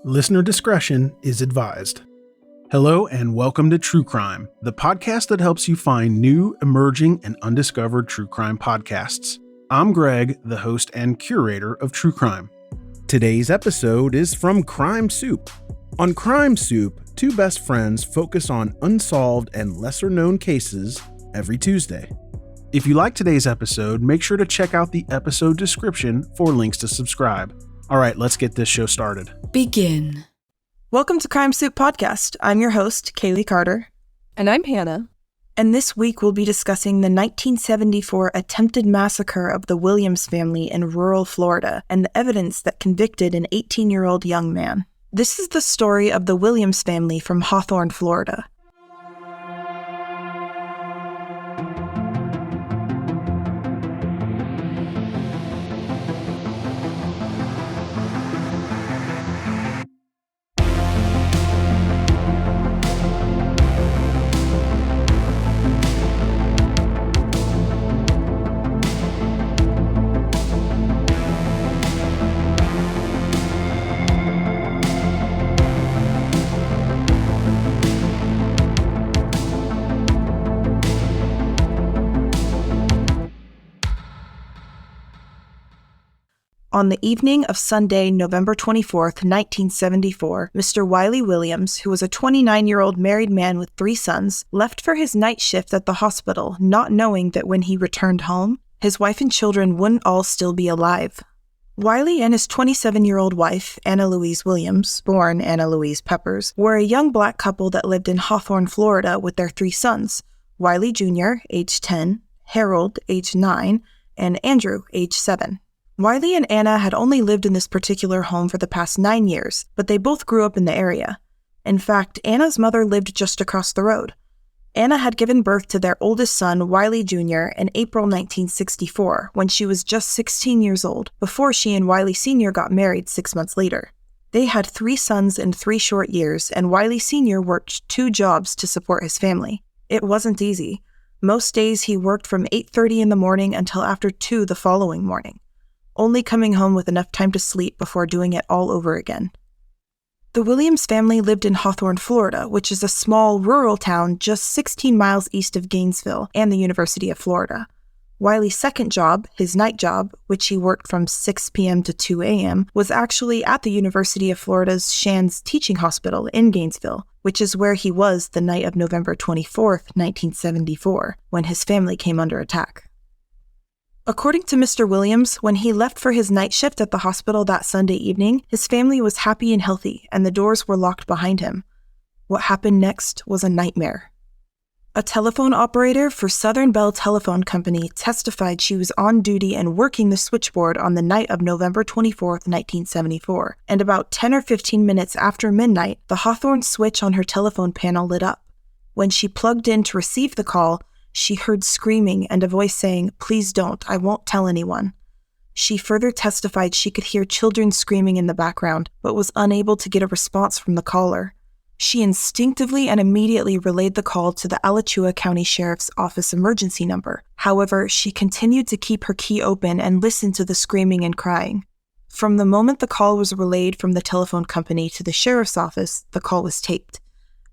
Listener discretion is advised. Hello and welcome to True Crime, the podcast that helps you find new, emerging, and undiscovered true crime podcasts. I'm Greg, the host and curator of True Crime. Today's episode is from Crime Soup. On Crime Soup, two best friends focus on unsolved and lesser-known cases every Tuesday. If you like today's episode, make sure to check out the episode description for links to subscribe. All right, let's get this show started. Begin. Welcome to Crime Soup Podcast. I'm your host, Kaylee Carter. And I'm Hannah. And this week we'll be discussing the 1974 attempted massacre of the Williams family in rural Florida and the evidence that convicted an 18-year-old young man. This is the story of the Williams family from Hawthorne, Florida. On the evening of Sunday, November 24th, 1974, Mr. Wyley Williams, who was a 29-year-old married man with 3 sons, left for his night shift at the hospital, not knowing that when he returned home, his wife and children wouldn't all still be alive. Wyley and his 27-year-old wife, Anna Louise Williams, born Anna Louise Peppers, were a young black couple that lived in Hawthorne, Florida with their 3 sons, Wyley Jr., age 10, Harold, age 9, and Andrew, age 7. Wyley and Anna had only lived in this particular home for the past 9 years, but they both grew up in the area. In fact, Anna's mother lived just across the road. Anna had given birth to their oldest son, Wyley Jr., in April 1964, when she was just 16 years old, before she and Wyley Sr. got married 6 months later. They had 3 sons in 3 short years, and Wyley Sr. worked 2 jobs to support his family. It wasn't easy. Most days he worked from 8:30 in the morning until after 2 the following morning, only coming home with enough time to sleep before doing it all over again. The Williams family lived in Hawthorne, Florida, which is a small rural town just 16 miles east of Gainesville and the University of Florida. Wyley's second job, his night job, which he worked from 6 p.m. to 2 a.m., was actually at the University of Florida's Shands Teaching Hospital in Gainesville, which is where he was the night of November 24th, 1974, when his family came under attack. According to Mr. Williams, when he left for his night shift at the hospital that Sunday evening, his family was happy and healthy, and the doors were locked behind him. What happened next was a nightmare. A telephone operator for Southern Bell Telephone Company testified she was on duty and working the switchboard on the night of November 24th, 1974, and about 10 or 15 minutes after midnight, the Hawthorne switch on her telephone panel lit up. When she plugged in to receive the call, she heard screaming and a voice saying, "Please don't, I won't tell anyone." She further testified she could hear children screaming in the background, but was unable to get a response from the caller. She instinctively and immediately relayed the call to the Alachua County Sheriff's Office emergency number. However, she continued to keep her key open and listen to the screaming and crying. From the moment the call was relayed from the telephone company to the sheriff's office, the call was taped.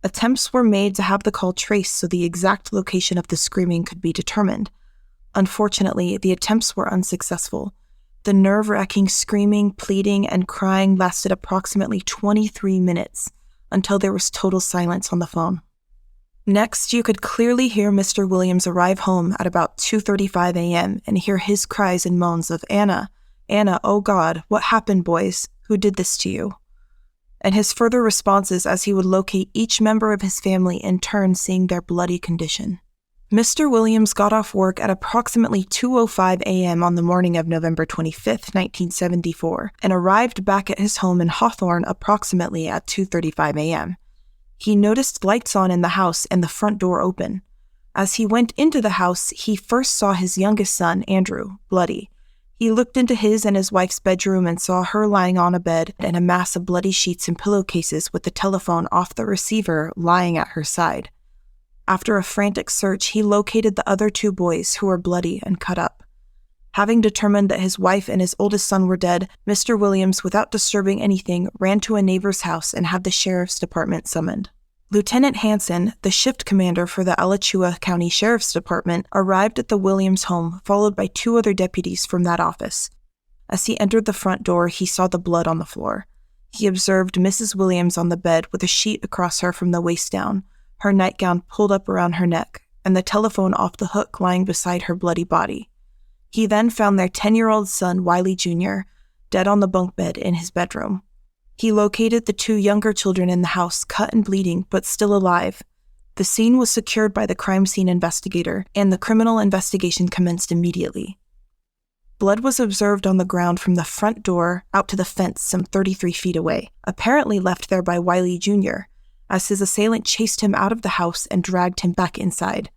Attempts were made to have the call traced so the exact location of the screaming could be determined. Unfortunately, the attempts were unsuccessful. The nerve-wracking screaming, pleading, and crying lasted approximately 23 minutes, until there was total silence on the phone. Next, you could clearly hear Mr. Williams arrive home at about 2:35 a.m. and hear his cries and moans of, "Anna, Anna, oh God, what happened, boys? Who did this to you?" And his further responses as he would locate each member of his family in turn seeing their bloody condition. Mr. Williams got off work at approximately 2:05 a.m. on the morning of November 25th, 1974, and arrived back at his home in Hawthorne approximately at 2:35 a.m. He noticed lights on in the house and the front door open. As he went into the house, he first saw his youngest son, Andrew, bloody. He looked into his and his wife's bedroom and saw her lying on a bed and a mass of bloody sheets and pillowcases with the telephone off the receiver lying at her side. After a frantic search, he located the other 2 boys who were bloody and cut up. Having determined that his wife and his oldest son were dead, Mr. Williams, without disturbing anything, ran to a neighbor's house and had the sheriff's department summoned. Lieutenant Hanson, the shift commander for the Alachua County Sheriff's Department, arrived at the Williams home, followed by 2 other deputies from that office. As he entered the front door, he saw the blood on the floor. He observed Mrs. Williams on the bed with a sheet across her from the waist down, her nightgown pulled up around her neck, and the telephone off the hook lying beside her bloody body. He then found their 10-year-old son, Wyley Jr., dead on the bunk bed in his bedroom. He located the 2 younger children in the house, cut and bleeding, but still alive. The scene was secured by the crime scene investigator, and the criminal investigation commenced immediately. Blood was observed on the ground from the front door out to the fence some 33 feet away, apparently left there by Wyley Jr., as his assailant chased him out of the house and dragged him back inside.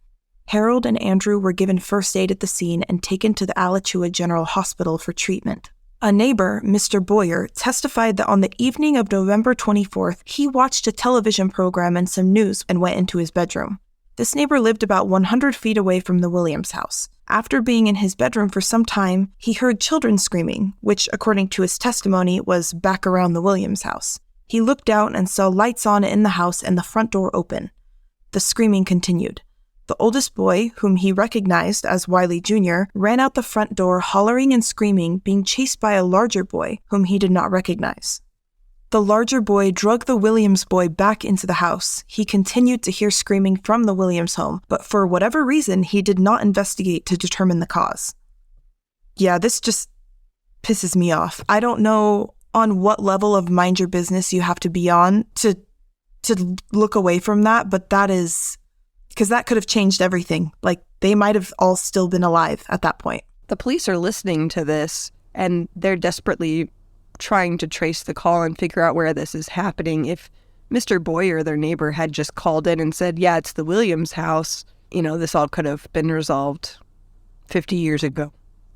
Harold and Andrew were given first aid at the scene and taken to the Alachua General Hospital for treatment. A neighbor, Mr. Boyer, testified that on the evening of November 24th, he watched a television program and some news and went into his bedroom. This neighbor lived about 100 feet away from the Williams house. After being in his bedroom for some time, he heard children screaming, which, according to his testimony, was back around the Williams house. He looked out and saw lights on in the house and the front door open. The screaming continued. The oldest boy, whom he recognized as Wyley Jr., ran out the front door hollering and screaming, being chased by a larger boy, whom he did not recognize. The larger boy dragged the Williams boy back into the house. He continued to hear screaming from the Williams home, but for whatever reason, he did not investigate to determine the cause. Yeah, this just pisses me off. I don't know on what level of mind your business you have to be on to look away from that, but that is... because that could have changed everything. Like, they might have all still been alive at that point. The police are listening to this, and they're desperately trying to trace the call and figure out where this is happening. If Mr. Boyer, their neighbor, had just called in and said, yeah, it's the Williams house, this all could have been resolved 50 years ago.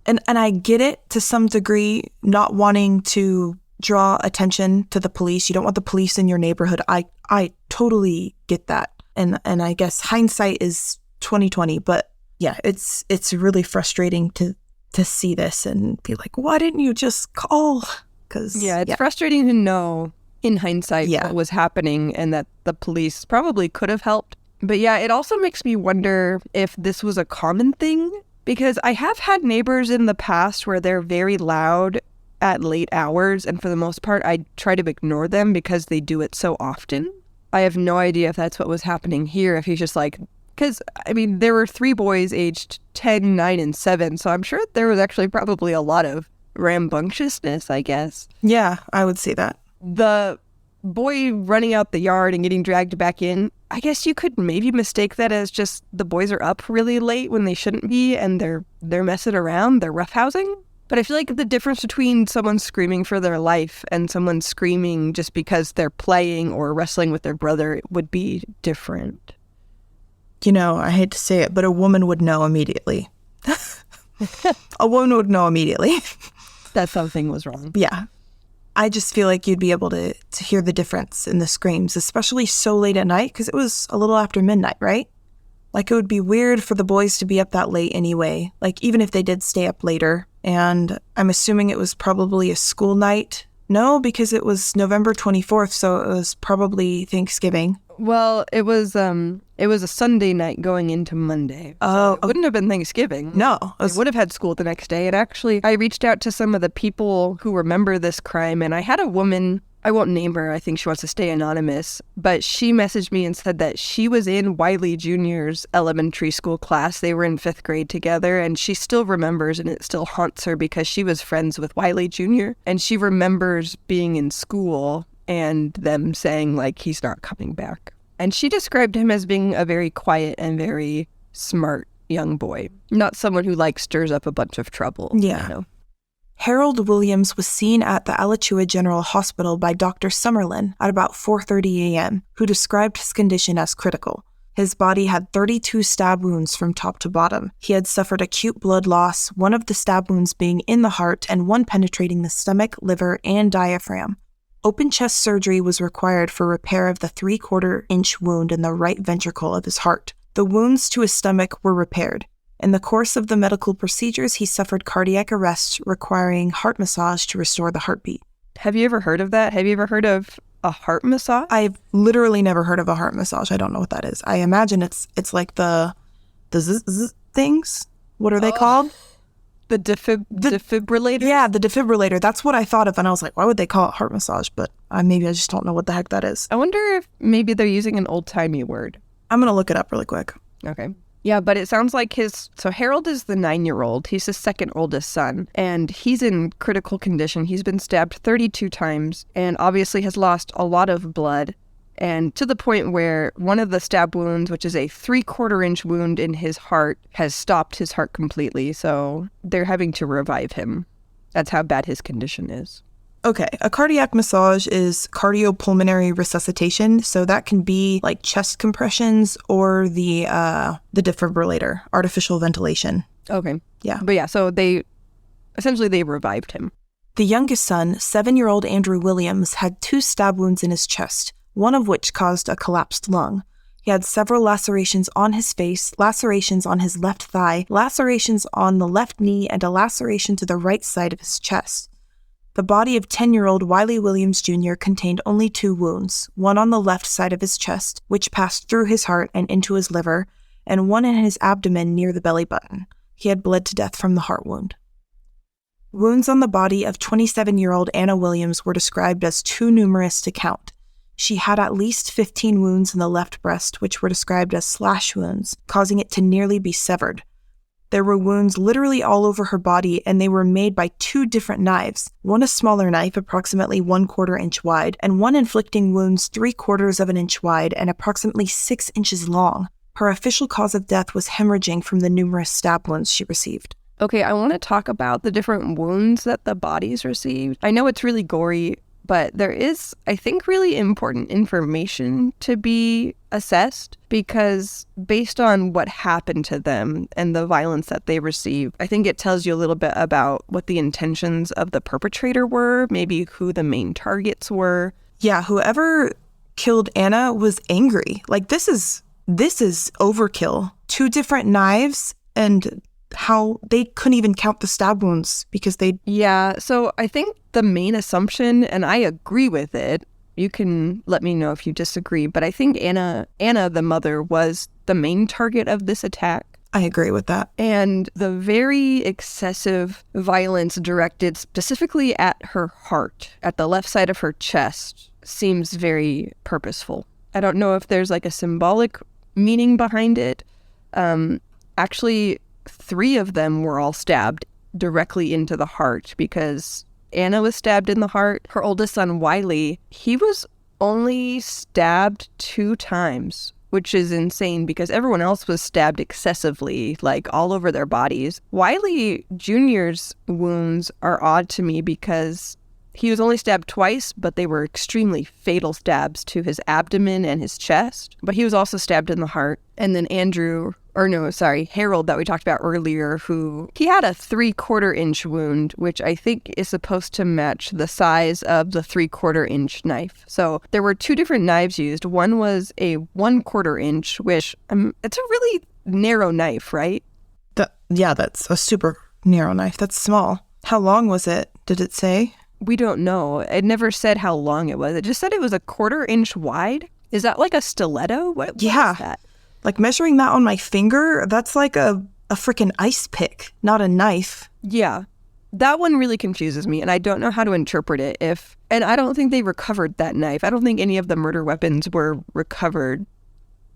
And I get it to some degree, not wanting to draw attention to the police. You don't want the police in your neighborhood. I totally get that. And I guess hindsight is 20/20, but yeah, it's really frustrating to see this and be like, why didn't you just call? It's frustrating to know in hindsight what was happening and that the police probably could have helped. But yeah, it also makes me wonder if this was a common thing, because I have had neighbors in the past where they're very loud at late hours, and for the most part, I try to ignore them because they do it so often. I have no idea if that's what was happening here, if he's just like, because, there were 3 boys aged 10, 9, and 7, so I'm sure there was actually probably a lot of rambunctiousness, I guess. Yeah, I would say that. The boy running out the yard and getting dragged back in, I guess you could maybe mistake that as just the boys are up really late when they shouldn't be, and they're messing around, they're roughhousing. But I feel like the difference between someone screaming for their life and someone screaming just because they're playing or wrestling with their brother would be different. I hate to say it, but a woman would know immediately. A woman would know immediately. That something was wrong. Yeah. I just feel like you'd be able to hear the difference in the screams, especially so late at night, because it was a little after midnight, right? Like, it would be weird for the boys to be up that late anyway, like, even if they did stay up later. And I'm assuming it was probably a school night. No, because it was November 24th, so it was probably Thanksgiving. Well, it was a Sunday night going into Monday. So it wouldn't have been Thanksgiving. No. They would have had school the next day. And actually, I reached out to some of the people who remember this crime, and I had a woman, I won't name her, I think she wants to stay anonymous, but she messaged me and said that she was in Wyley Jr.'s elementary school class. They were in 5th grade together, and she still remembers, and it still haunts her because she was friends with Wyley Jr., and she remembers being in school and them saying, like, he's not coming back. And she described him as being a very quiet and very smart young boy, not someone who, like, stirs up a bunch of trouble. Yeah. Harold Williams was seen at the Alachua General Hospital by Dr. Summerlin at about 4:30 a.m., who described his condition as critical. His body had 32 stab wounds from top to bottom. He had suffered acute blood loss, one of the stab wounds being in the heart and one penetrating the stomach, liver, and diaphragm. Open chest surgery was required for repair of the 3/4 inch wound in the right ventricle of his heart. The wounds to his stomach were repaired. In the course of the medical procedures, he suffered cardiac arrest, requiring heart massage to restore the heartbeat. Have you ever heard of that? Have you ever heard of a heart massage? I've literally never heard of a heart massage. I don't know what that is. I imagine it's like the zzz things. What are they called? The defibrillator? Yeah, the defibrillator. That's what I thought of, and I was like, why would they call it heart massage? But maybe I just don't know what the heck that is. I wonder if maybe they're using an old-timey word. I'm going to look it up really quick. Okay. Yeah, but it sounds like so Harold is the 9-year-old. He's his second oldest son, and he's in critical condition. He's been stabbed 32 times and obviously has lost a lot of blood, and to the point where one of the stab wounds, which is a 3/4 inch wound in his heart, has stopped his heart completely. So they're having to revive him. That's how bad his condition is. Okay, a cardiac massage is cardiopulmonary resuscitation, so that can be like chest compressions or the defibrillator, artificial ventilation. Okay. Yeah. But yeah, so they revived him. The youngest son, 7-year-old Andrew Williams, had 2 stab wounds in his chest, one of which caused a collapsed lung. He had several lacerations on his face, lacerations on his left thigh, lacerations on the left knee, and a laceration to the right side of his chest. The body of 10-year-old Wyley Williams Jr. contained only 2 wounds, one on the left side of his chest, which passed through his heart and into his liver, and one in his abdomen near the belly button. He had bled to death from the heart wound. Wounds on the body of 27-year-old Anna Williams were described as too numerous to count. She had at least 15 wounds in the left breast, which were described as slash wounds, causing it to nearly be severed. There were wounds literally all over her body, and they were made by 2 different knives, one a smaller knife approximately 1/4 inch wide, and one inflicting wounds 3/4 of an inch wide and approximately 6 inches long. Her official cause of death was hemorrhaging from the numerous stab wounds she received. Okay, I want to talk about the different wounds that the bodies received. I know it's really gory, but there is, I think, really important information to be assessed, because based on what happened to them and the violence that they received, I think it tells you a little bit about what the intentions of the perpetrator were, maybe who the main targets were. Yeah, whoever killed Anna was angry. Like, this is overkill. 2 different knives, and how they couldn't even count the stab wounds because they... Yeah, so I think the main assumption, and I agree with it, you can let me know if you disagree, but I think Anna, the mother, was the main target of this attack. I agree with that. And the very excessive violence directed specifically at her heart, at the left side of her chest, seems very purposeful. I don't know if there's like a symbolic meaning behind it. Actually, 3 of them were all stabbed directly into the heart, because Anna was stabbed in the heart. Her oldest son, Wyley, he was only stabbed 2 times, which is insane because everyone else was stabbed excessively, like all over their bodies. Wyley Jr.'s wounds are odd to me because he was only stabbed twice, but they were extremely fatal stabs to his abdomen and his chest. But he was also stabbed in the heart. And then Harold, that we talked about earlier, he had a 3/4 inch wound, which I think is supposed to match the size of the 3/4 inch knife. So there were 2 different knives used. One was a 1/4 inch, which it's a really narrow knife, right? That's a super narrow knife. That's small. How long was it? Did it say? We don't know. It never said how long it was. It just said it was a 1/4 inch wide. Is that like a stiletto? What is that? Like, measuring that on my finger, that's like a freaking ice pick, not a knife. Yeah. That one really confuses me, and I don't know how to interpret it. And I don't think they recovered that knife. I don't think any of the murder weapons were recovered.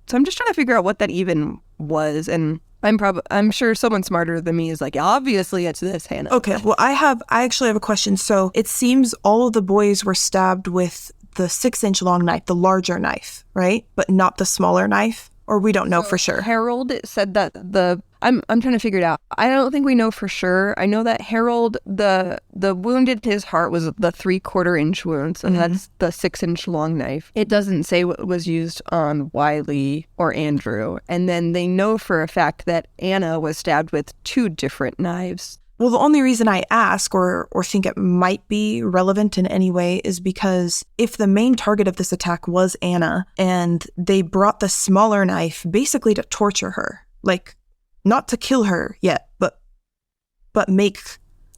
So I'm just trying to figure out what that even was, and I'm sure someone smarter than me is like, obviously it's this, Hannah. Okay, well, I actually have a question. So it seems all of the boys were stabbed with the 6-inch long knife, the larger knife, right? But not the smaller knife? Or we don't know for sure. Harold said that I'm trying to figure it out. I don't think we know for sure. I know that Harold, the wound in his heart was the 3/4 inch wound, so that's the 6-inch long knife. It doesn't say what was used on Wyley or Andrew. And then they know for a fact that Anna was stabbed with 2 different knives. Well, the only reason I ask or think it might be relevant in any way is because if the main target of this attack was Anna, and they brought the smaller knife basically to torture her, like, not to kill her yet, but make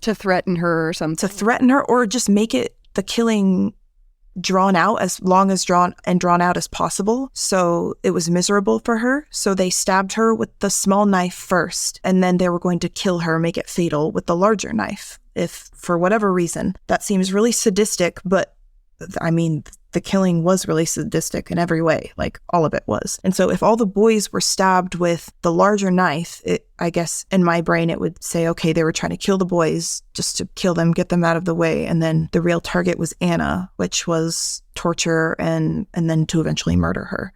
To threaten her or something. to threaten her, or just make it the killing drawn out as long as drawn out as possible. So it was miserable for her. So they stabbed her with the small knife first, and then they were going to kill her, make it fatal with the larger knife. If for whatever reason, that seems really sadistic, but I mean, the killing was really sadistic in every way, like all of it was. And so if all the boys were stabbed with the larger knife, I guess in my brain it would say, okay, they were trying to kill the boys just to kill them, get them out of the way. And then the real target was Anna, which was torture and then to eventually murder her.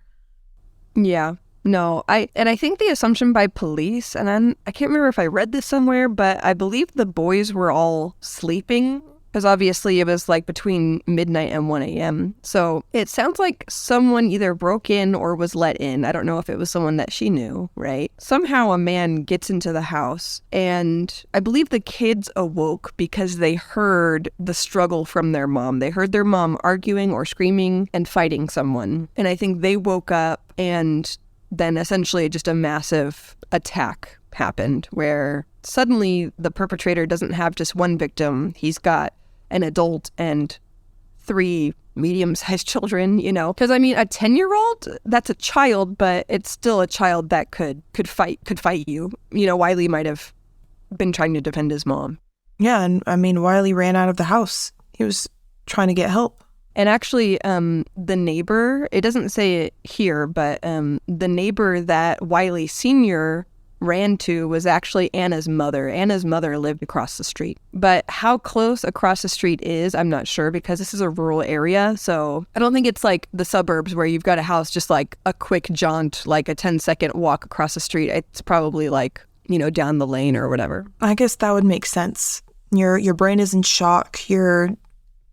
Yeah. No, I think the assumption by police, and I can't remember if I read this somewhere, but I believe the boys were all sleeping, because obviously it was like between midnight and 1 a.m. So it sounds like someone either broke in or was let in. I don't know if it was someone that she knew, right? Somehow a man gets into the house, and I believe the kids awoke because they heard the struggle from their mom. They heard their mom arguing or screaming and fighting someone. And I think they woke up, and then essentially just a massive attack happened where suddenly the perpetrator doesn't have just one victim. He's got an adult and 3 medium-sized children, you know. Because, I mean, a 10-year-old, that's a child, but it's still a child that could fight you. You know, Wyley might have been trying to defend his mom. Yeah, and I mean, Wyley ran out of the house. He was trying to get help. And actually, the neighbor, it doesn't say it here, but the neighbor that Wyley Sr. ran to was actually Anna's mother. Anna's mother lived across the street. But how close across the street is, I'm not sure, because this is a rural area. So I don't think it's like the suburbs where you've got a house just like a quick jaunt, like a 10-second walk across the street. It's probably like, you know, down the lane or whatever. I guess that would make sense. Your brain is in shock. You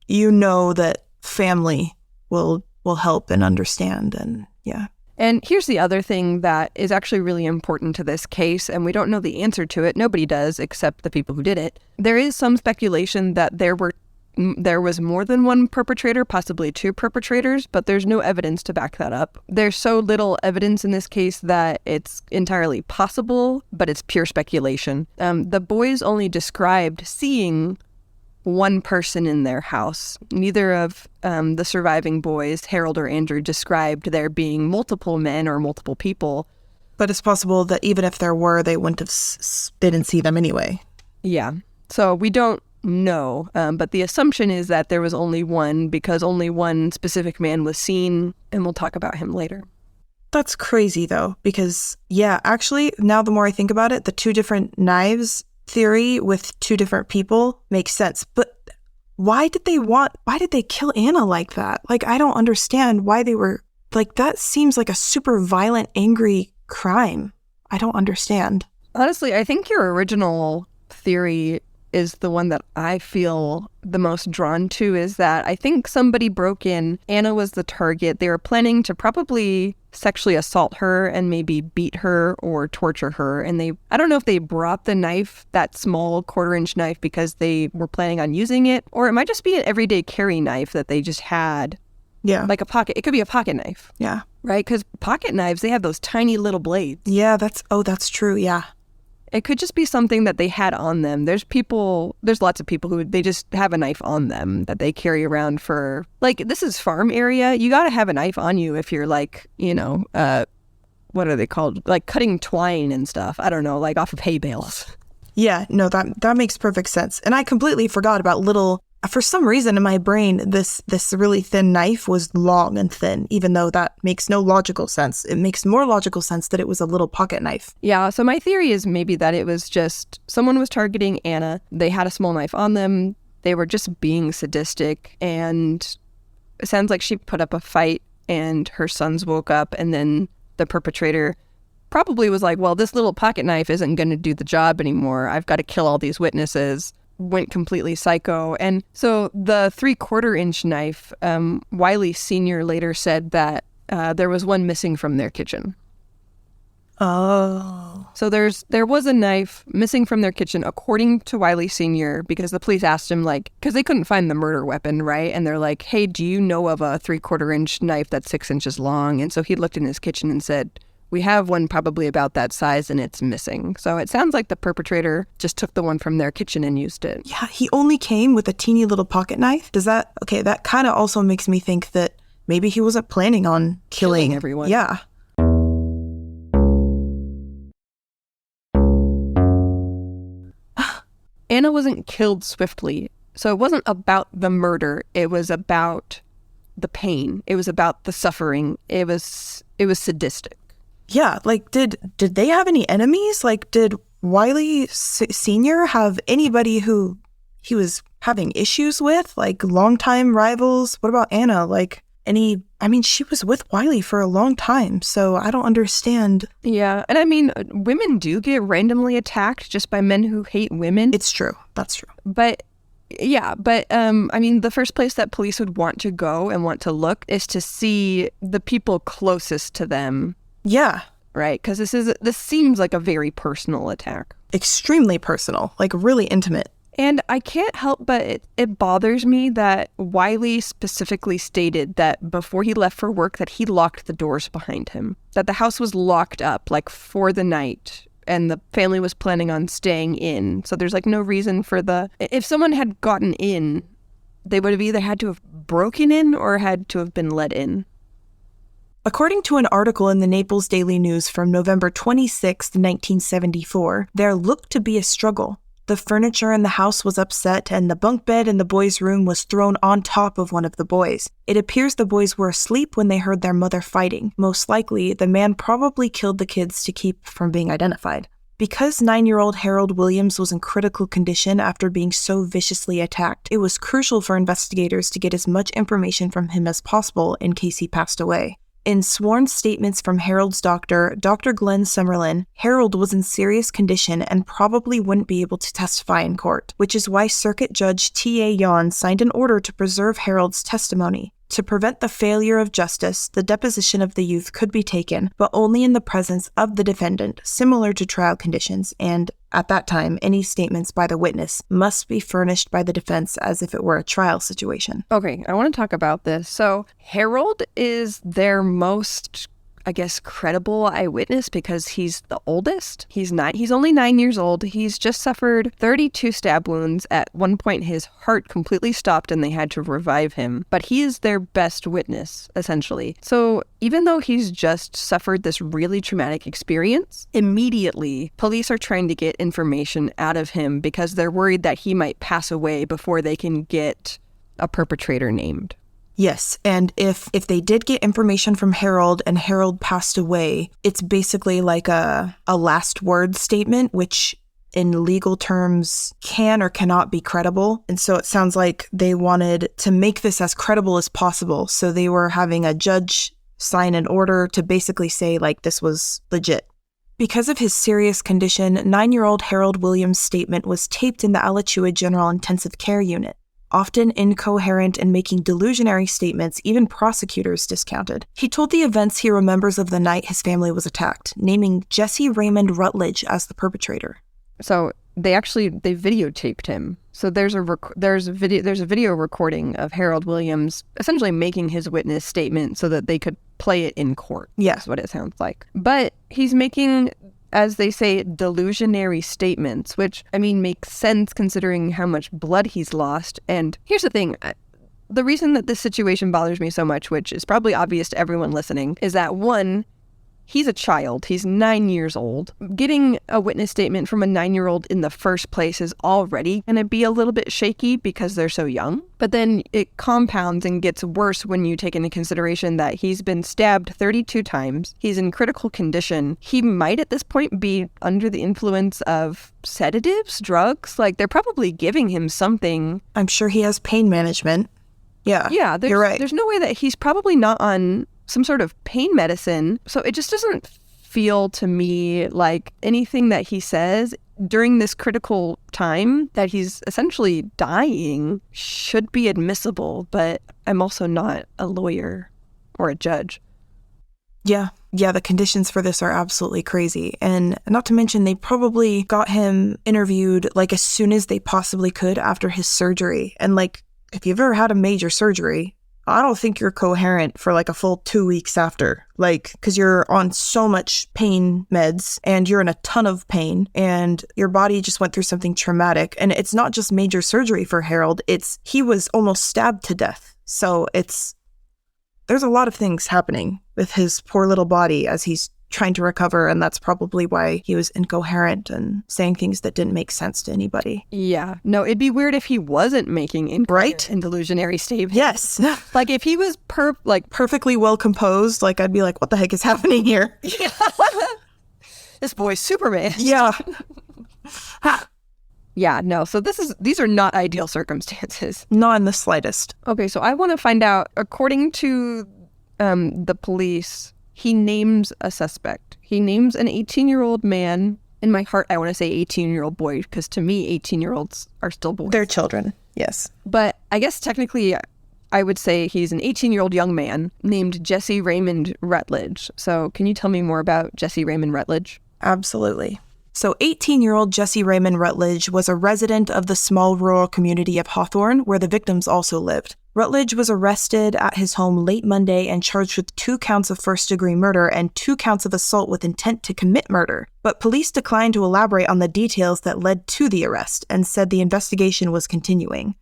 know that family will help and understand, and yeah. And here's the other thing that is actually really important to this case, and we don't know the answer to it. Nobody does except the people who did it. There is some speculation that there was more than one perpetrator, possibly 2 perpetrators, but there's no evidence to back that up. There's so little evidence in this case that it's entirely possible, but it's pure speculation. The boys only described seeing one person in their house. Neither of the surviving boys, Harold or Andrew, described there being multiple men or multiple people. But it's possible that even if there were, they wouldn't have they didn't see them anyway. Yeah. So we don't know, but the assumption is that there was only one because only one specific man was seen, and we'll talk about him later. That's crazy, though, because, yeah, actually, now the more I think about it, the 2 different knives theory with 2 different people makes sense. But why did they kill Anna like that? Like, I don't understand why they were, like, that seems like a super violent, angry crime. I don't understand. Honestly, I think your original theory is the one that I feel the most drawn to, is that I think somebody broke in, Anna was the target. They were planning to probably sexually assault her and maybe beat her or torture her. And I don't know if they brought the knife, that small 1/4-inch knife, because they were planning on using it, or it might just be an everyday carry knife that they just had. Yeah. Like it could be a pocket knife. Yeah. Right? Because pocket knives, they have those tiny little blades. Yeah, that's true. Yeah. It could just be something that they had on them. There's lots of people who they just have a knife on them that they carry around for, like, this is farm area. You got to have a knife on you if you're like, you know, what are they called? Like cutting twine and stuff. I don't know, like off of hay bales. Yeah, no, that makes perfect sense. And I completely forgot about for some reason in my brain, this really thin knife was long and thin, even though that makes no logical sense. It makes more logical sense that it was a little pocket knife. Yeah, so my theory is maybe that it was just someone was targeting Anna. They had a small knife on them. They were just being sadistic, and it sounds like she put up a fight and her sons woke up, and then the perpetrator probably was like, well, this little pocket knife isn't going to do the job anymore. I've got to kill all these witnesses. Went completely psycho. And so the 3/4-inch knife, Wyley Sr. later said that there was one missing from their kitchen. Oh. So there was a knife missing from their kitchen, according to Wyley Sr., because the police asked him, like, because they couldn't find the murder weapon, right? And they're like, hey, do you know of a 3/4-inch knife that's 6 inches long? And so he looked in his kitchen and said, we have one probably about that size and it's missing. So it sounds like the perpetrator just took the one from their kitchen and used it. Yeah, he only came with a teeny little pocket knife. That kind of also makes me think that maybe he wasn't planning on killing everyone. Yeah. Anna wasn't killed swiftly. So it wasn't about the murder. It was about the pain. It was about the suffering. It was sadistic. Yeah, like did they have any enemies? Like did Wyley Sr. have anybody who he was having issues with? Like longtime rivals? What about Anna? Like she was with Wyley for a long time, so I don't understand. Yeah, and I mean, women do get randomly attacked just by men who hate women. It's true. That's true. But the first place that police would want to go and want to look is to see the people closest to them. Yeah. Right? Because this seems like a very personal attack. Extremely personal, like really intimate. And I can't help but it bothers me that Wyley specifically stated that before he left for work that he locked the doors behind him, that the house was locked up like for the night and the family was planning on staying in. So there's like no reason for if someone had gotten in, they would have either had to have broken in or had to have been let in. According to an article in the Naples Daily News from November 26, 1974, there looked to be a struggle. The furniture in the house was upset and the bunk bed in the boys' room was thrown on top of one of the boys. It appears the boys were asleep when they heard their mother fighting. Most likely, the man probably killed the kids to keep from being identified. Because 9-year-old Harold Williams was in critical condition after being so viciously attacked, it was crucial for investigators to get as much information from him as possible in case he passed away. In sworn statements from Harold's doctor, Dr. Glenn Summerlin, Harold was in serious condition and probably wouldn't be able to testify in court, which is why Circuit Judge T.A. Yon signed an order to preserve Harold's testimony. To prevent the failure of justice, the deposition of the youth could be taken, but only in the presence of the defendant, similar to trial conditions, and, at that time, any statements by the witness must be furnished by the defense as if it were a trial situation. Okay, I want to talk about this. So, Harold is their most, credible eyewitness because he's the oldest. He's only 9 years old. He's just suffered 32 stab wounds. At one point, his heart completely stopped and they had to revive him. But he is their best witness, essentially. So even though he's just suffered this really traumatic experience, immediately, police are trying to get information out of him because they're worried that he might pass away before they can get a perpetrator named. Yes, and if they did get information from Harold and Harold passed away, it's basically like a last word statement, which in legal terms can or cannot be credible. And so it sounds like they wanted to make this as credible as possible. So they were having a judge sign an order to basically say like this was legit. Because of his serious condition, 9-year-old Harold Williams' statement was taped in the Alachua General Intensive Care Unit. Often incoherent and making delusionary statements, even prosecutors discounted. He told the events he remembers of the night his family was attacked, naming Jesse Raymond Rutledge as the perpetrator. So they videotaped him. So there's a video recording of Harold Williams essentially making his witness statement so that they could play it in court. Yeah. That's what it sounds like. But he's making, as they say, delusionary statements, which, makes sense considering how much blood he's lost. And here's the thing. The reason that this situation bothers me so much, which is probably obvious to everyone listening, is that one, he's a child. He's 9 years old. Getting a witness statement from a 9-year-old in the first place is already going to be a little bit shaky because they're so young. But then it compounds and gets worse when you take into consideration that he's been stabbed 32 times. He's in critical condition. He might at this point be under the influence of sedatives, drugs. Like they're probably giving him something. I'm sure he has pain management. Yeah, you're right. There's no way that he's probably not on some sort of pain medicine. So it just doesn't feel to me like anything that he says during this critical time that he's essentially dying should be admissible. But I'm also not a lawyer or a judge. Yeah, the conditions for this are absolutely crazy. And not to mention, they probably got him interviewed like as soon as they possibly could after his surgery. And like, if you've ever had a major surgery, I don't think you're coherent for like a full 2 weeks after, like, because you're on so much pain meds and you're in a ton of pain and your body just went through something traumatic. And it's not just major surgery for Harold, he was almost stabbed to death. So there's a lot of things happening with his poor little body as he's trying to recover, and that's probably why he was incoherent and saying things that didn't make sense to anybody. Yeah. No, it'd be weird if he wasn't making incoherent and delusionary statements. Yes. Like if he was perfectly well composed, like I'd be like, what the heck is happening here? Yeah. This boy's Superman. Yeah. Yeah, no. So these are not ideal circumstances. Not in the slightest. Okay, so I want to find out, according to the police, he names a suspect. He names an 18-year-old man. In my heart, I want to say 18-year-old boy, because to me, 18-year-olds are still boys. They're children, yes. But I guess technically, I would say he's an 18-year-old young man named Jesse Raymond Rutledge. So can you tell me more about Jesse Raymond Rutledge? Absolutely. So 18-year-old Jesse Raymond Rutledge was a resident of the small rural community of Hawthorne, where the victims also lived. Rutledge was arrested at his home late Monday and charged with 2 counts of first-degree murder and 2 counts of assault with intent to commit murder. But police declined to elaborate on the details that led to the arrest and said the investigation was continuing.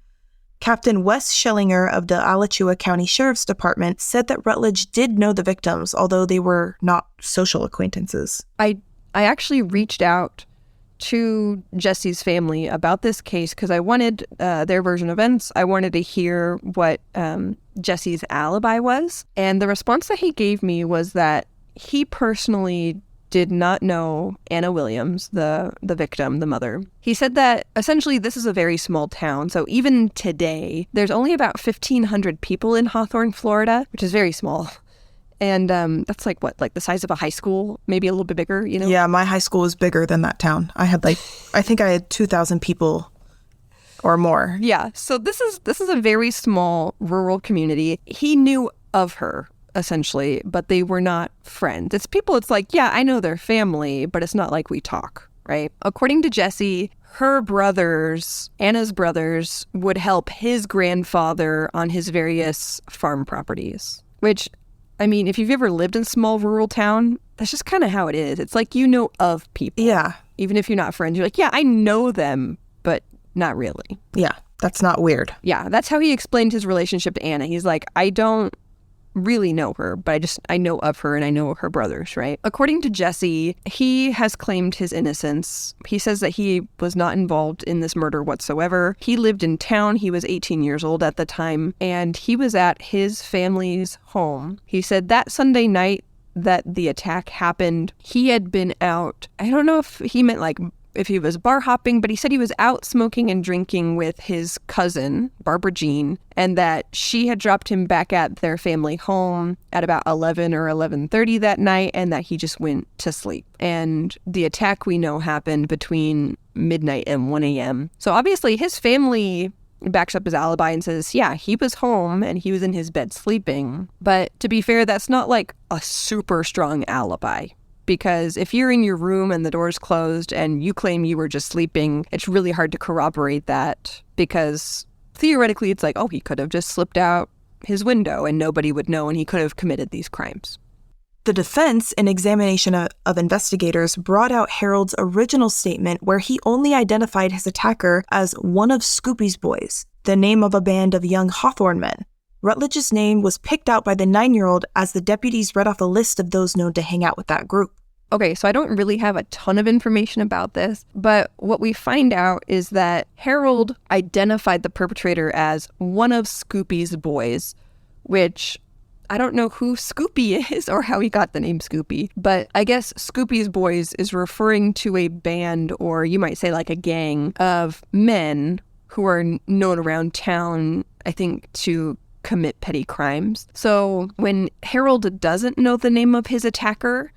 Captain Wes Schellinger of the Alachua County Sheriff's Department said that Rutledge did know the victims, although they were not social acquaintances. I actually reached out to Jesse's family about this case because I wanted their version of events. I wanted to hear what Jesse's alibi was. And the response that he gave me was that he personally did not know Anna Williams, the victim, the mother. He said that essentially this is a very small town. So even today, there's only about 1,500 people in Hawthorne, Florida, which is very small. And that's like the size of a high school, maybe a little bit bigger, you know? Yeah, my high school was bigger than that town. I think I had 2,000 people or more. Yeah, so this is a very small rural community. He knew of her, essentially, but they were not friends. It's like, yeah, I know their family, but it's not like we talk, right? According to Jesse, her brothers, Anna's brothers, would help his grandfather on his various farm properties, which... I mean, if you've ever lived in a small rural town, that's just kind of how it is. It's like you know of people. Yeah. Even if you're not friends, you're like, yeah, I know them, but not really. Yeah, that's not weird. Yeah, that's how he explained his relationship to Anna. He's like, I don't really know her, but I know of her and I know her brothers, right? According to Jesse, he has claimed his innocence. He says that he was not involved in this murder whatsoever. He lived in town. He was 18 years old at the time, and he was at his family's home. He said that Sunday night that the attack happened, he had been out. I don't know if he meant like if he was bar hopping, but he said he was out smoking and drinking with his cousin, Barbara Jean, and that she had dropped him back at their family home at about 11 or 11:30 that night, and that he just went to sleep. And the attack, we know, happened between midnight and 1 a.m. So obviously his family backs up his alibi and says, yeah, he was home and he was in his bed sleeping. But to be fair, that's not like a super strong alibi. Because if you're in your room and the door's closed and you claim you were just sleeping, it's really hard to corroborate that, because theoretically it's like, oh, he could have just slipped out his window and nobody would know, and he could have committed these crimes. The defense, in examination of investigators, brought out Harold's original statement where he only identified his attacker as one of Scoopy's boys, the name of a band of young Hawthorne men. Rutledge's name was picked out by the 9-year-old as the deputies read off a list of those known to hang out with that group. Okay, so I don't really have a ton of information about this, but what we find out is that Harold identified the perpetrator as one of Scoopy's boys, which I don't know who Scoopy is or how he got the name Scoopy, but I guess Scoopy's boys is referring to a band, or you might say like a gang, of men who are known around town, I think, to commit petty crimes. So when Harold doesn't know the name of his attacker,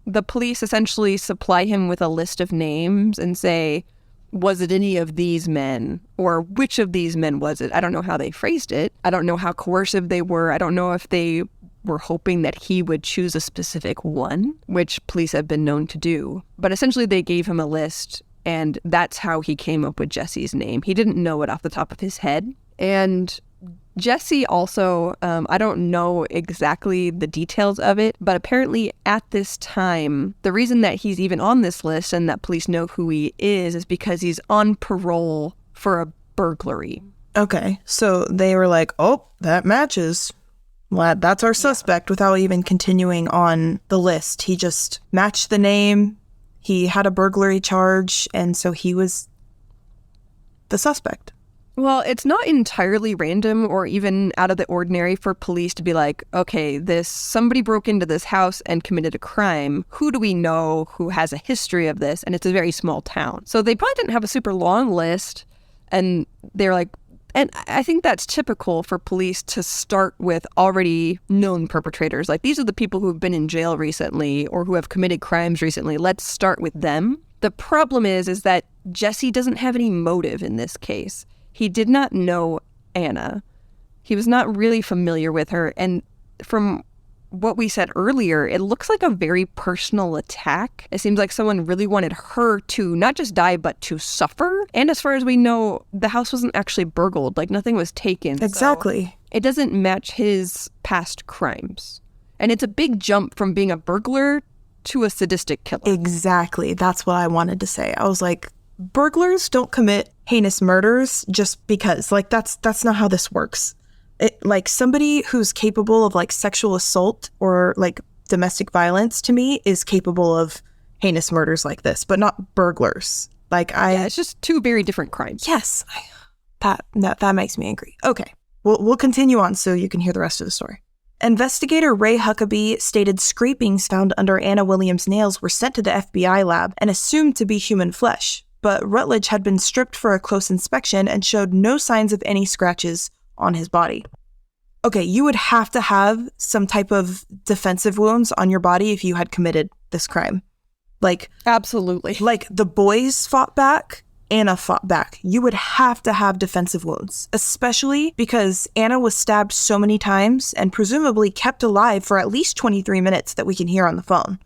the police essentially supply him with a list of names and say, was it any of these men? Or which of these men was it? I don't know how they phrased it. I don't know how coercive they were. I don't know if they were hoping that he would choose a specific one, which police have been known to do. But essentially they gave him a list, and that's how he came up with Jesse's name. He didn't know it off the top of his head. And Jesse also, I don't know exactly the details of it, but apparently at this time, the reason that he's even on this list and that police know who he is because he's on parole for a burglary. Okay, so they were like, oh, that matches. Well, that's our suspect, without even continuing on the list. He just matched the name. He had a burglary charge, and so he was the suspect. Well, it's not entirely random or even out of the ordinary for police to be like, okay, somebody broke into this house and committed a crime. Who do we know who has a history of this? And it's a very small town. So they probably didn't have a super long list. And they're like, and I think that's typical for police to start with already known perpetrators. Like, these are the people who have been in jail recently or who have committed crimes recently. Let's start with them. The problem is that Jesse doesn't have any motive in this case. He did not know Anna. He was not really familiar with her. And from what we said earlier, it looks like a very personal attack. It seems like someone really wanted her to not just die, but to suffer. And as far as we know, the house wasn't actually burgled. Like, nothing was taken. Exactly. So it doesn't match his past crimes. And it's a big jump from being a burglar to a sadistic killer. Exactly. That's what I wanted to say. I was like, burglars don't commit heinous murders just because. Like, that's not how this works. Like, somebody who's capable of, like, sexual assault or, like, domestic violence, to me, is capable of heinous murders like this, but not burglars. Like, it's just two very different crimes. Yes. That makes me angry. Okay. We'll continue on so you can hear the rest of the story. Investigator Ray Huckabee stated scrapings found under Anna Williams' nails were sent to the FBI lab and assumed to be human flesh, but Rutledge had been stripped for a close inspection and showed no signs of any scratches on his body. Okay, you would have to have some type of defensive wounds on your body if you had committed this crime. Like, absolutely. Like, the boys fought back, Anna fought back. You would have to have defensive wounds, especially because Anna was stabbed so many times and presumably kept alive for at least 23 minutes that we can hear on the phone,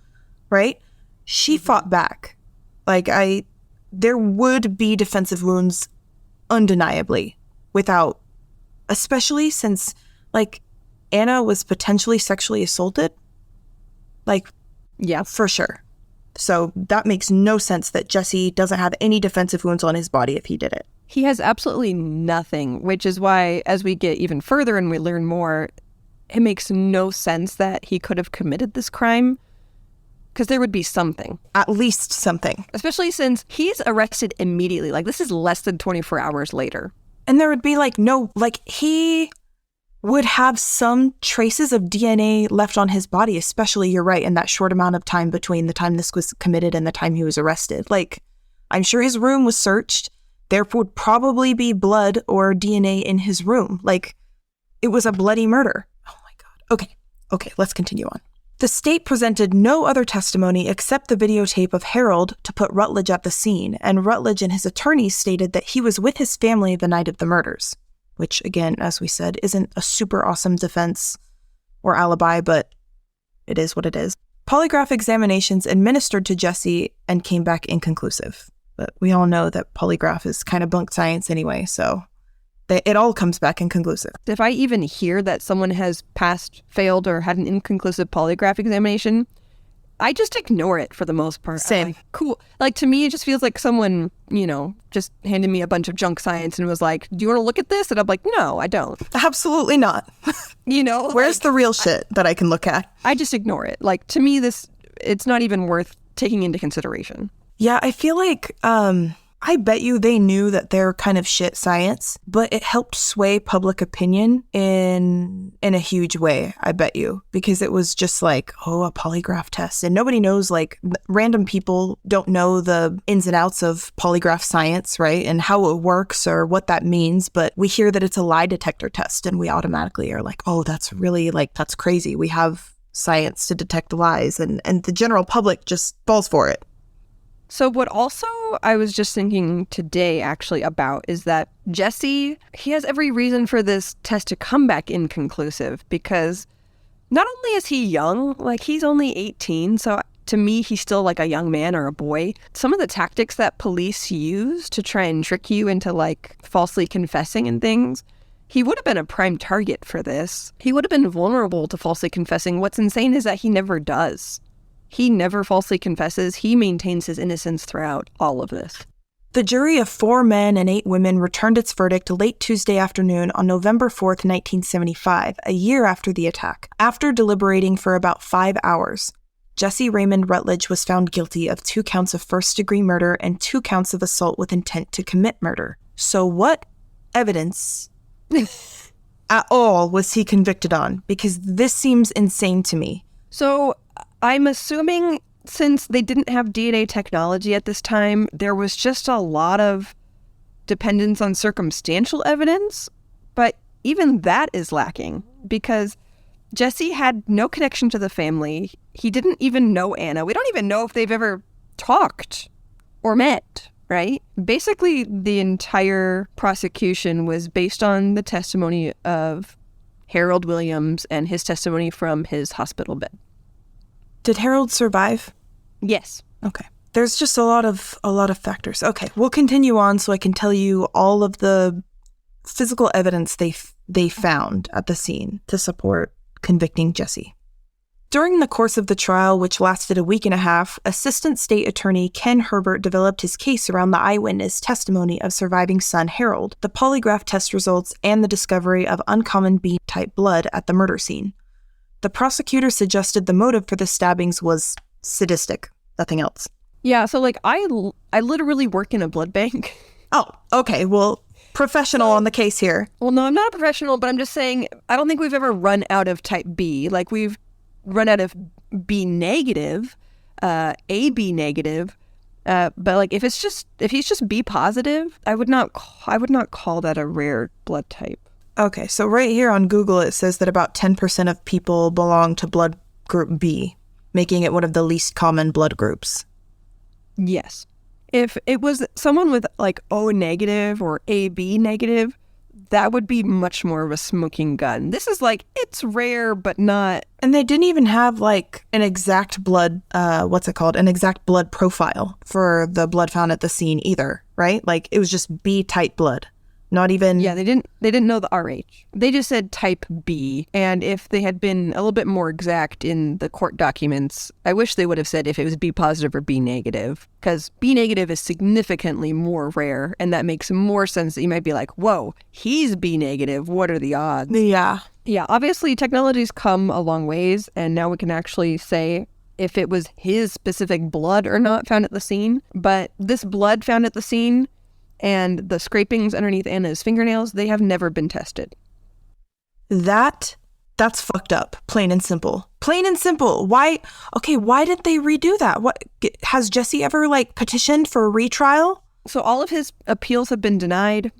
right? She fought back. Like, there would be defensive wounds undeniably without, especially since, like, Anna was potentially sexually assaulted. Like, yeah, for sure. So that makes no sense that Jesse doesn't have any defensive wounds on his body if he did it. He has absolutely nothing, which is why, as we get even further and we learn more, it makes no sense that he could have committed this crime, because there would be something. At least something. Especially since he's arrested immediately. Like, this is less than 24 hours later. And there would be, like, no, like, he would have some traces of DNA left on his body, especially, you're right, in that short amount of time between the time this was committed and the time he was arrested. Like, I'm sure his room was searched. There would probably be blood or DNA in his room. Like, it was a bloody murder. Oh my God. Okay, let's continue on. The state presented no other testimony except the videotape of Harold to put Rutledge at the scene, and Rutledge and his attorneys stated that he was with his family the night of the murders, which, again, as we said, isn't a super awesome defense or alibi, but it is what it is. Polygraph examinations administered to Jesse and came back inconclusive. But we all know that polygraph is kind of bunk science anyway, so it all comes back inconclusive. If I even hear that someone has passed, failed, or had an inconclusive polygraph examination, I just ignore it for the most part. Same. Like, cool. Like, to me, it just feels like someone, just handed me a bunch of junk science and was like, do you want to look at this? And I'm like, no, I don't. Absolutely not. Where's the real shit that I can look at? I just ignore it. Like, to me, it's not even worth taking into consideration. Yeah, I feel like, I bet you they knew that they're kind of shit science, but it helped sway public opinion in a huge way, I bet you, because it was just like, oh, a polygraph test. And nobody knows, like, random people don't know the ins and outs of polygraph science, right? And how it works or what that means. But we hear that it's a lie detector test and we automatically are like, oh, that's really, like, that's crazy. We have science to detect lies, and the general public just falls for it. So what also I was just thinking today actually about is that Jesse, he has every reason for this test to come back inconclusive, because not only is he young, like, he's only 18, so to me he's still like a young man or a boy. Some of the tactics that police use to try and trick you into, like, falsely confessing and things, he would have been a prime target for this. He would have been vulnerable to falsely confessing. What's insane is that he never does. He never falsely confesses. He maintains his innocence throughout all of this. The jury of 4 men and 8 women returned its verdict late Tuesday afternoon on November 4th, 1975, a year after the attack. After deliberating for about 5 hours, Jesse Raymond Rutledge was found guilty of 2 counts of first-degree murder and 2 counts of assault with intent to commit murder. So what evidence at all was he convicted on? Because this seems insane to me. So I'm assuming since they didn't have DNA technology at this time, there was just a lot of dependence on circumstantial evidence. But even that is lacking because Jesse had no connection to the family. He didn't even know Anna. We don't even know if they've ever talked or met, right? Basically, the entire prosecution was based on the testimony of Harold Williams and his testimony from his hospital bed. Did Harold survive? Yes. Okay. There's just a lot of factors. Okay, we'll continue on so I can tell you all of the physical evidence they found at the scene to support convicting Jesse. During the course of the trial, which lasted a week and a half, Assistant State Attorney Ken Herbert developed his case around the eyewitness testimony of surviving son Harold, the polygraph test results, and the discovery of uncommon B-type blood at the murder scene. The prosecutor suggested the motive for the stabbings was sadistic, nothing else. Yeah, so I literally work in a blood bank. Oh, okay, well, professional on the case here. Well, no, I'm not a professional, but I'm just saying I don't think we've ever run out of type B. We've run out of B negative, AB negative, but if he's just B positive, I would not call that a rare blood type. Okay, so right here on Google it says that about 10% of people belong to blood group B, making it one of the least common blood groups. Yes. If it was someone with O negative or AB negative, that would be much more of a smoking gun. This is it's rare, but not. And they didn't even have an exact blood, an exact blood profile for the blood found at the scene either, right? It was just B type blood. Not even... Yeah, they didn't know the RH. They just said type B. And if they had been a little bit more exact in the court documents, I wish they would have said if it was B positive or B negative. Because B negative is significantly more rare. And that makes more sense that you might be like, whoa, he's B negative. What are the odds? Yeah. Yeah, obviously technology's come a long ways. And now we can actually say if it was his specific blood or not found at the scene. But this blood found at the scene and the scrapings underneath Anna's fingernails, they have never been tested. That's fucked up. Plain and simple. Plain and simple. Why did they redo that? What has Jesse ever petitioned for a retrial? So all of his appeals have been denied.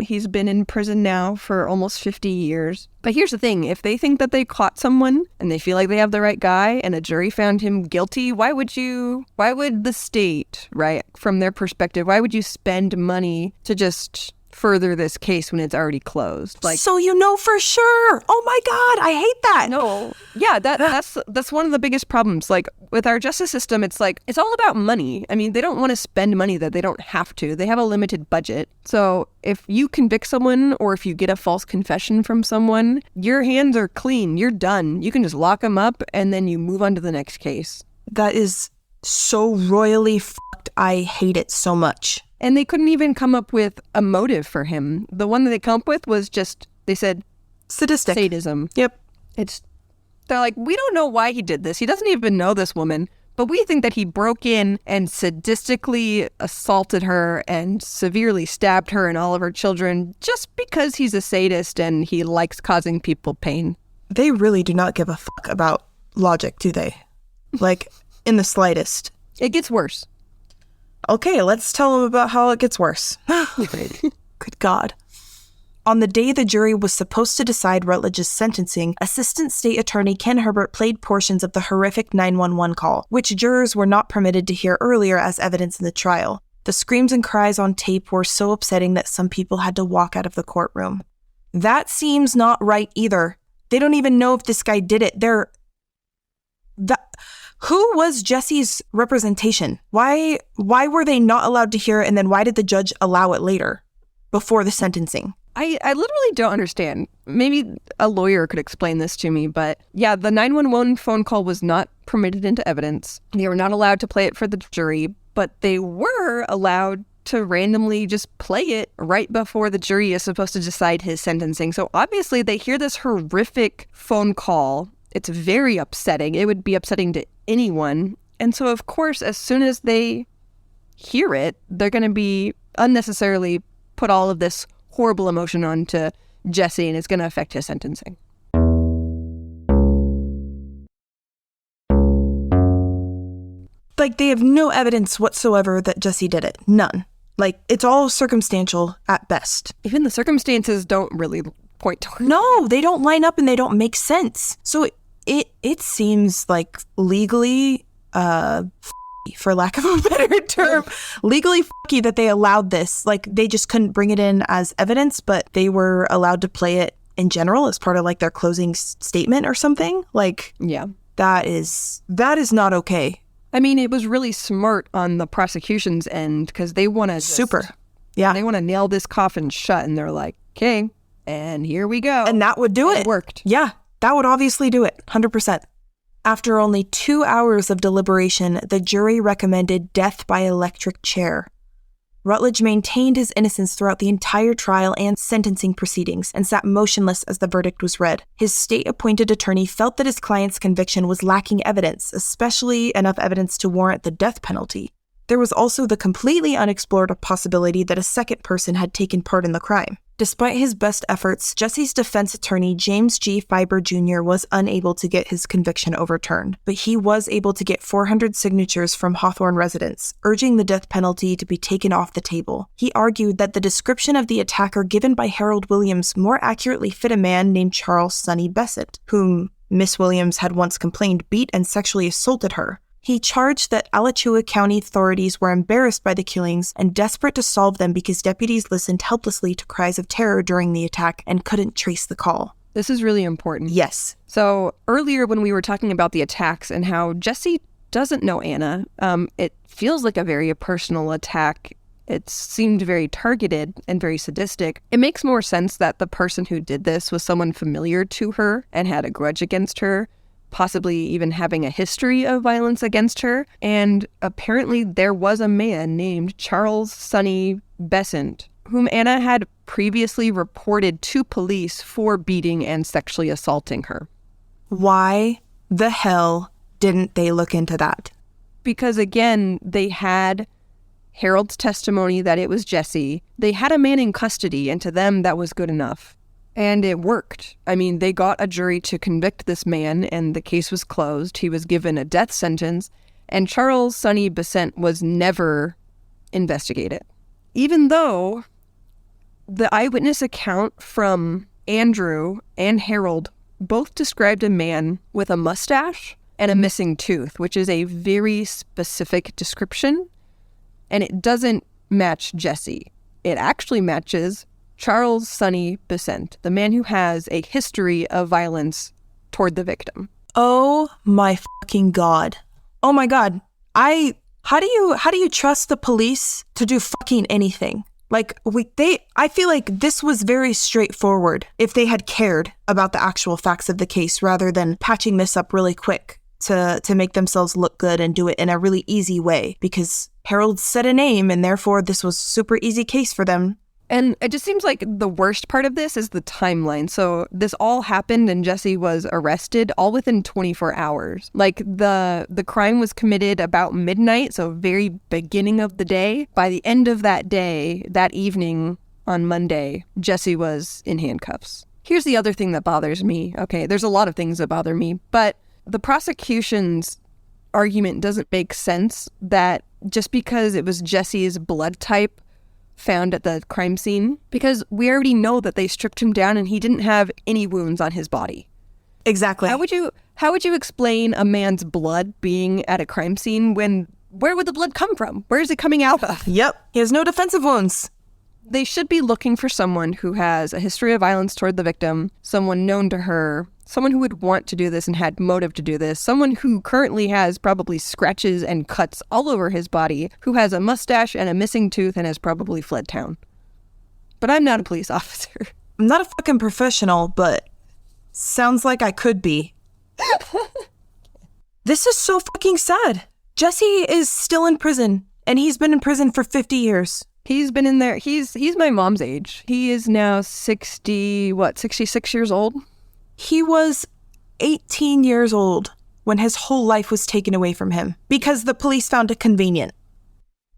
He's been in prison now for almost 50 years. But here's the thing. If they think that they caught someone and they feel like they have the right guy and a jury found him guilty, why would the state, right, from their perspective, why would you spend money to just further this case when it's already closed? So you know for sure. Oh my God, I hate that. No. Yeah, that's one of the biggest problems. With our justice system, it's all about money. I mean, they don't want to spend money that they don't have to. They have a limited budget. So if you convict someone or if you get a false confession from someone, your hands are clean. You're done. You can just lock them up and then you move on to the next case. That is so royally fucked. I hate it so much. And they couldn't even come up with a motive for him. The one that they come up with was just, they said, sadistic. Sadism. Yep. They're like, we don't know why he did this. He doesn't even know this woman. But we think that he broke in and sadistically assaulted her and severely stabbed her and all of her children just because he's a sadist and he likes causing people pain. They really do not give a fuck about logic, do they? In the slightest. It gets worse. Okay, let's tell them about how it gets worse. Good God. On the day the jury was supposed to decide Rutledge's sentencing, Assistant State Attorney Ken Herbert played portions of the horrific 911 call, which jurors were not permitted to hear earlier as evidence in the trial. The screams and cries on tape were so upsetting that some people had to walk out of the courtroom. That seems not right either. They don't even know if this guy did it. Who was Jesse's representation? Why were they not allowed to hear it, and then why did the judge allow it later, before the sentencing? I literally don't understand. Maybe a lawyer could explain this to me, but yeah, the 911 phone call was not permitted into evidence. They were not allowed to play it for the jury, but they were allowed to randomly just play it right before the jury is supposed to decide his sentencing. So obviously they hear this horrific phone call. It's very upsetting. It would be upsetting to anyone. And so of course, as soon as they hear it, they're going to be unnecessarily put all of this horrible emotion onto Jesse, and it's going to affect his sentencing. Like, they have no evidence whatsoever that Jesse did it. None. Like, it's all circumstantial at best. Even the circumstances don't really point to it. No, they don't line up and they don't make sense. So it seems like legally, for lack of a better term, legally f***y that they allowed this. Like, they just couldn't bring it in as evidence, but they were allowed to play it in general as part of like their closing statement or something. Like, yeah, that is not okay. I mean, it was really smart on the prosecution's end because they want to super. Yeah. They want to nail this coffin shut, and they're like, okay, and here we go. And that would do it. It worked. Yeah, that would obviously do it. 100%. After only 2 hours of deliberation, the jury recommended death by electric chair. Rutledge maintained his innocence throughout the entire trial and sentencing proceedings and sat motionless as the verdict was read. His state-appointed attorney felt that his client's conviction was lacking evidence, especially enough evidence to warrant the death penalty. There was also the completely unexplored possibility that a second person had taken part in the crime. Despite his best efforts, Jesse's defense attorney, James G. Fiber Jr., was unable to get his conviction overturned, but he was able to get 400 signatures from Hawthorne residents, urging the death penalty to be taken off the table. He argued that the description of the attacker given by Harold Williams more accurately fit a man named Charles Sonny Besant, whom Miss Williams had once complained beat and sexually assaulted her. He charged that Alachua County authorities were embarrassed by the killings and desperate to solve them because deputies listened helplessly to cries of terror during the attack and couldn't trace the call. This is really important. Yes. So earlier when we were talking about the attacks and how Jesse doesn't know Anna, it feels like a very personal attack. It seemed very targeted and very sadistic. It makes more sense that the person who did this was someone familiar to her and had a grudge against her, possibly even having a history of violence against her. And apparently there was a man named Charles Sonny Besant, whom Anna had previously reported to police for beating and sexually assaulting her. Why the hell didn't they look into that? Because again, they had Harold's testimony that it was Jesse. They had a man in custody, and to them that was good enough. And it worked. I mean, they got a jury to convict this man, and the case was closed. He was given a death sentence, and Charles Sonny Besant was never investigated. Even though the eyewitness account from Andrew and Harold both described a man with a mustache and a missing tooth, which is a very specific description, and it doesn't match Jesse. It actually matches Charles Sonny Besant, the man who has a history of violence toward the victim. Oh my fucking God. Oh my God. How do you trust the police to do fucking anything? Like, I feel like this was very straightforward if they had cared about the actual facts of the case rather than patching this up really quick to make themselves look good and do it in a really easy way, because Harold said a name and therefore this was a super easy case for them. And it just seems like the worst part of this is the timeline. So this all happened and Jesse was arrested all within 24 hours. Like the crime was committed about midnight, so very beginning of the day. By the end of that day, that evening on Monday, Jesse was in handcuffs. Here's the other thing that bothers me. Okay, there's a lot of things that bother me, but the prosecution's argument doesn't make sense that just because it was Jesse's blood type found at the crime scene, because we already know that they stripped him down and he didn't have any wounds on his body. Exactly. How would you explain a man's blood being at a crime scene where would the blood come from? Where is it coming out of? Yep. He has no defensive wounds. They should be looking for someone who has a history of violence toward the victim, someone known to her, someone who would want to do this and had motive to do this, someone who currently has probably scratches and cuts all over his body, who has a mustache and a missing tooth and has probably fled town. but I'm not a police officer. I'm not a fucking professional, but sounds like I could be. This is so fucking sad. Jesse is still in prison, and he's been in prison for 50 years. He's been in there. He's my mom's age. He is now 66 years old? He was 18 years old when his whole life was taken away from him because the police found it convenient.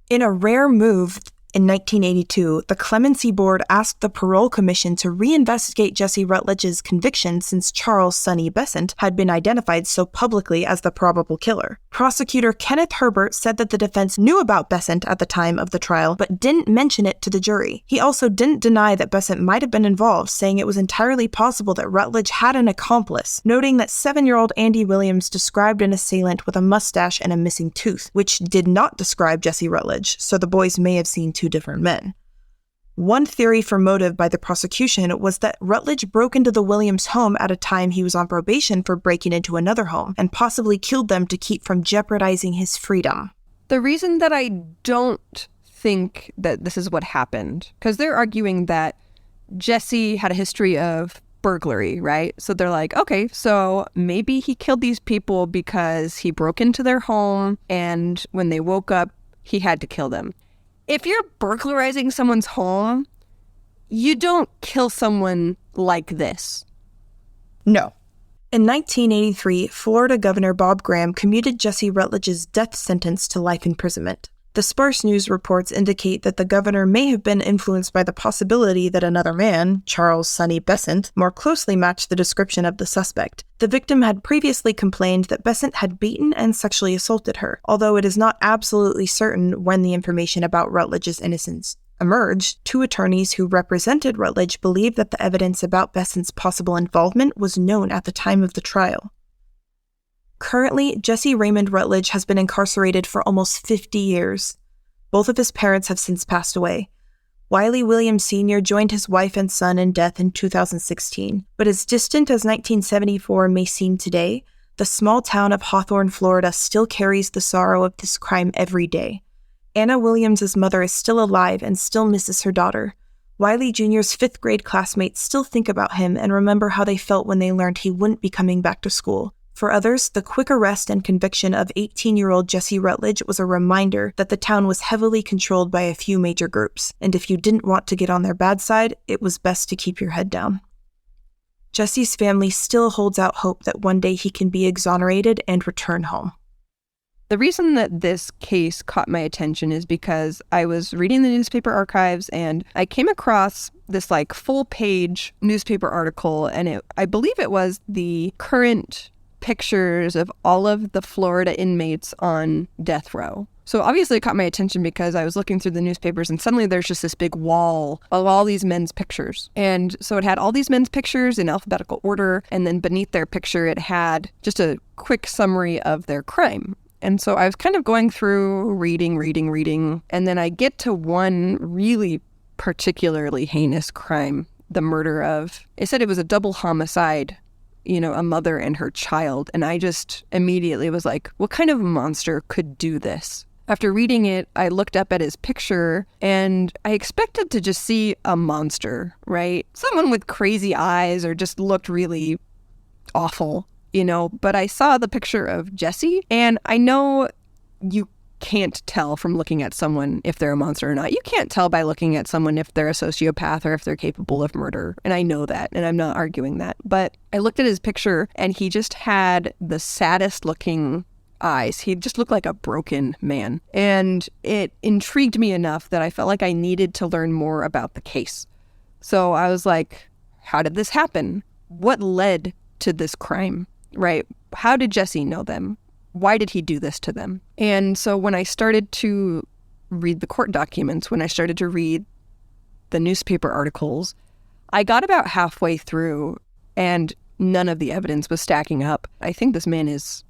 In a rare move, in 1982, the Clemency Board asked the Parole Commission to reinvestigate Jesse Rutledge's conviction since Charles Sonny Besant had been identified so publicly as the probable killer. Prosecutor Kenneth Herbert said that the defense knew about Besant at the time of the trial, but didn't mention it to the jury. He also didn't deny that Besant might have been involved, saying it was entirely possible that Rutledge had an accomplice, noting that 7-year-old Andy Williams described an assailant with a mustache and a missing tooth, which did not describe Jesse Rutledge, so the boys may have seen two different men. One theory for motive by the prosecution was that Rutledge broke into the Williams home at a time he was on probation for breaking into another home, and possibly killed them to keep from jeopardizing his freedom. The reason that I don't think that this is what happened, because they're arguing that Jesse had a history of burglary, right? So they're like, okay, so maybe he killed these people because he broke into their home, and when they woke up, he had to kill them. If you're burglarizing someone's home, you don't kill someone like this. No. In 1983, Florida Governor Bob Graham commuted Jesse Rutledge's death sentence to life imprisonment. The sparse news reports indicate that the governor may have been influenced by the possibility that another man, Charles Sonny Besant, more closely matched the description of the suspect. The victim had previously complained that Besant had beaten and sexually assaulted her, although it is not absolutely certain when the information about Rutledge's innocence emerged. Two attorneys who represented Rutledge believed that the evidence about Besant's possible involvement was known at the time of the trial. Currently, Jesse Raymond Rutledge has been incarcerated for almost 50 years. Both of his parents have since passed away. Wyley Williams Sr. joined his wife and son in death in 2016, but as distant as 1974 may seem today, the small town of Hawthorne, Florida still carries the sorrow of this crime every day. Anna Williams' mother is still alive and still misses her daughter. Wyley Jr.'s 5th grade classmates still think about him and remember how they felt when they learned he wouldn't be coming back to school. For others, the quick arrest and conviction of 18-year-old Jesse Rutledge was a reminder that the town was heavily controlled by a few major groups, and if you didn't want to get on their bad side, it was best to keep your head down. Jesse's family still holds out hope that one day he can be exonerated and return home. The reason that this case caught my attention is because I was reading the newspaper archives and I came across this full-page newspaper article, and I believe it was the current pictures of all of the Florida inmates on death row. So obviously it caught my attention because I was looking through the newspapers and suddenly there's just this big wall of all these men's pictures. And so it had all these men's pictures in alphabetical order, and then beneath their picture it had just a quick summary of their crime. And so I was kind of going through reading, and then I get to one really particularly heinous crime, the murder of, it said it was a double homicide, a mother and her child. And I just immediately was like, what kind of monster could do this? After reading it, I looked up at his picture and I expected to just see a monster, right? Someone with crazy eyes or just looked really awful, but I saw the picture of Jesse, and I know you can't tell from looking at someone if they're a monster or not. You can't tell by looking at someone if they're a sociopath or if they're capable of murder. And I know that, and I'm not arguing that. But I looked at his picture, and he just had the saddest looking eyes. He just looked like a broken man. And it intrigued me enough that I felt like I needed to learn more about the case. So I was like, how did this happen? What led to this crime, right? How did Jesse know them? Why did he do this to them? And so when I started to read the court documents, when I started to read the newspaper articles, I got about halfway through and none of the evidence was stacking up. I think this man is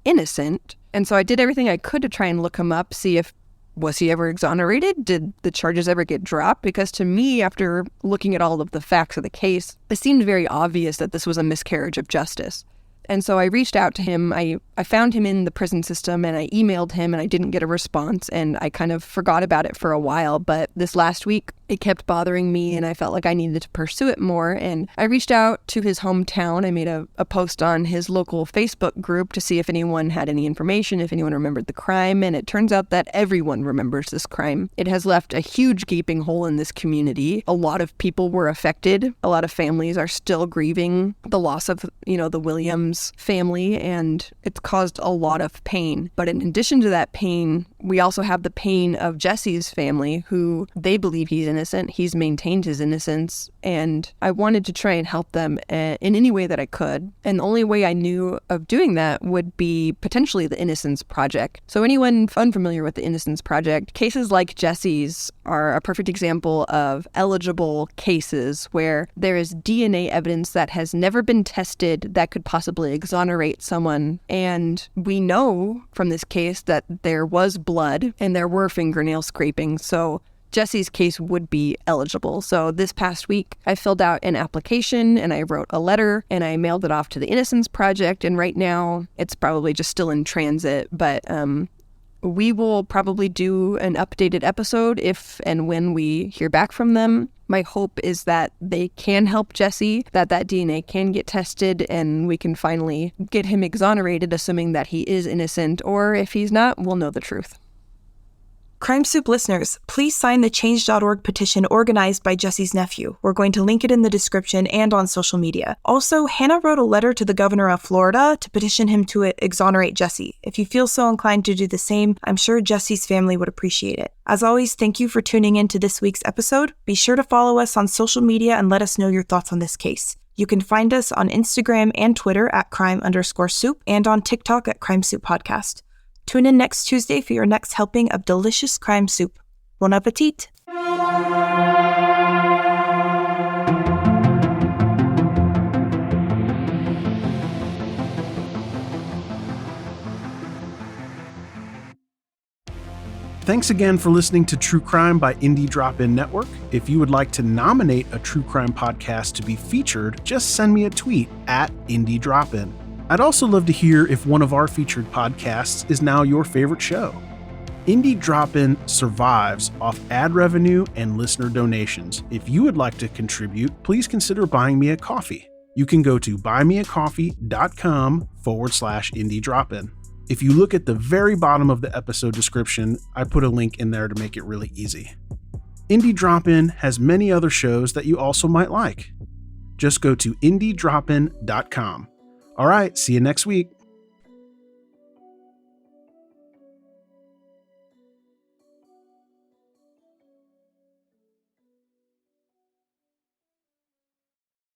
innocent. And so I did everything I could to try and look him up, see if, was he ever exonerated? Did the charges ever get dropped? Because to me, after looking at all of the facts of the case, it seemed very obvious that this was a miscarriage of justice. And so I reached out to him. I found him in the prison system and I emailed him and I didn't get a response, and I kind of forgot about it for a while. But this last week, it kept bothering me and I felt like I needed to pursue it more. And I reached out to his hometown. I made a post on his local Facebook group to see if anyone had any information, if anyone remembered the crime. And it turns out that everyone remembers this crime. It has left a huge gaping hole in this community. A lot of people were affected. A lot of families are still grieving the loss of, the Williams family, and it's caused a lot of pain. But in addition to that pain, we also have the pain of Jesse's family, who they believe he's innocent. He's maintained his innocence, and I wanted to try and help them in any way that I could. And the only way I knew of doing that would be potentially the Innocence Project. So anyone unfamiliar with the Innocence Project, cases like Jesse's are a perfect example of eligible cases where there is DNA evidence that has never been tested that could possibly exonerate someone. And we know from this case that there was blood and there were fingernail scrapings. So Jesse's case would be eligible. So this past week, I filled out an application and I wrote a letter and I mailed it off to the Innocence Project. And right now, it's probably just still in transit, but we will probably do an updated episode if and when we hear back from them. My hope is that they can help Jesse, that DNA can get tested, and we can finally get him exonerated, assuming that he is innocent, or if he's not, we'll know the truth. Crime Soup listeners, please sign the Change.org petition organized by Jesse's nephew. We're going to link it in the description and on social media. Also, Hannah wrote a letter to the governor of Florida to petition him to exonerate Jesse. If you feel so inclined to do the same, I'm sure Jesse's family would appreciate it. As always, thank you for tuning in to this week's episode. Be sure to follow us on social media and let us know your thoughts on this case. You can find us on Instagram and Twitter at crime_soup and on TikTok at Crime Soup Podcast. Tune in next Tuesday for your next helping of delicious crime soup. Bon appetit! Thanks again for listening to True Crime by Indie Drop-In Network. If you would like to nominate a true crime podcast to be featured, just send me a tweet at Indie Drop-In. I'd also love to hear if one of our featured podcasts is now your favorite show. Indie Drop-In survives off ad revenue and listener donations. If you would like to contribute, please consider buying me a coffee. You can go to buymeacoffee.com/Indie Drop-In. If you look at the very bottom of the episode description, I put a link in there to make it really easy. Indie Drop-In has many other shows that you also might like. Just go to indiedropin.com. All right, see you next week.